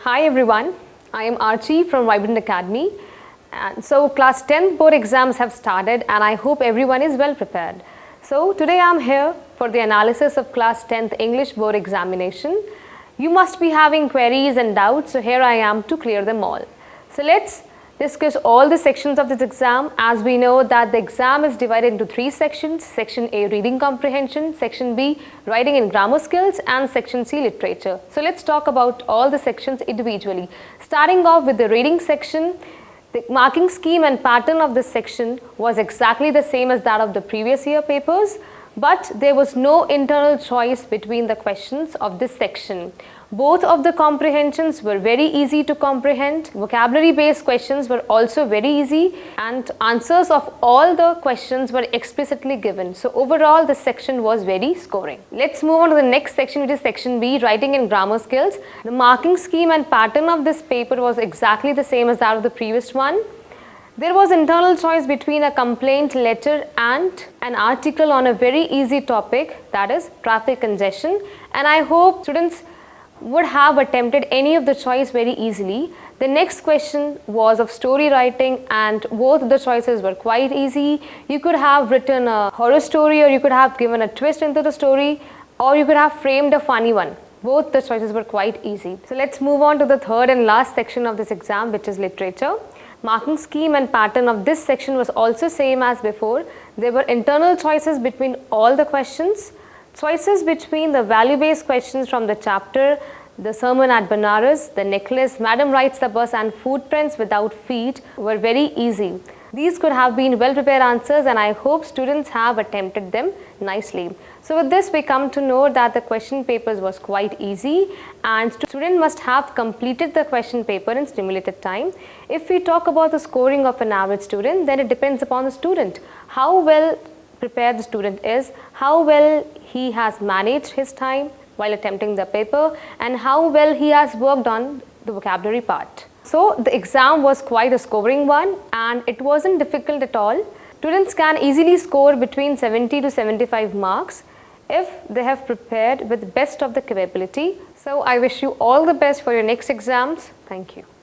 Hi everyone, I am Archie from Vibrant Academy. And so class 10th board exams have started and I hope everyone is well prepared. So today I am here for the analysis of class 10th English board examination. You must be having queries and doubts, so here I am to clear them all. So let's discuss all the sections of this exam. As we know that the exam is divided into 3 sections: section A reading comprehension, section B writing and grammar skills, and section C literature. So let's talk about all the sections individually. Starting off with the reading section, the marking scheme and pattern of this section was exactly the same as that of the previous year papers, but there was no internal choice between the questions of this section. Both of the comprehensions were very easy to comprehend. Vocabulary based questions were also very easy and answers of all the questions were explicitly given. So overall this section was very scoring. Let's move on to the next section, which is section B, writing and grammar skills. The marking scheme and pattern of this paper was exactly the same as that of the previous one. There was internal choice between a complaint letter and an article on a very easy topic, that is traffic congestion, and I hope students would have attempted any of the choice very easily. The next question was of story writing and both the choices were quite easy. You could have written a horror story, or you could have given a twist into the story, or you could have framed a funny one. Both the choices were quite easy. So let's move on to the third and last section of this exam, which is literature. Marking scheme and pattern of this section was also same as before. There were internal choices between all the questions. Choices between the value-based questions from the chapter, the sermon at Banaras, the necklace, Madam Rides the Bus, and footprints without feet were very easy. These could have been well-prepared answers and I hope students have attempted them nicely. So with this we come to know that the question papers was quite easy and student must have completed the question paper in stimulated time. If we talk about the scoring of an average student, then it depends upon the student. How well prepared the student is, how well he has managed his time while attempting the paper, and how well he has worked on the vocabulary part. So the exam was quite a scoring one and it wasn't difficult at all. Students can easily score between 70 to 75 marks if they have prepared with the best of the capability. So I wish you all the best for your next exams. Thank you.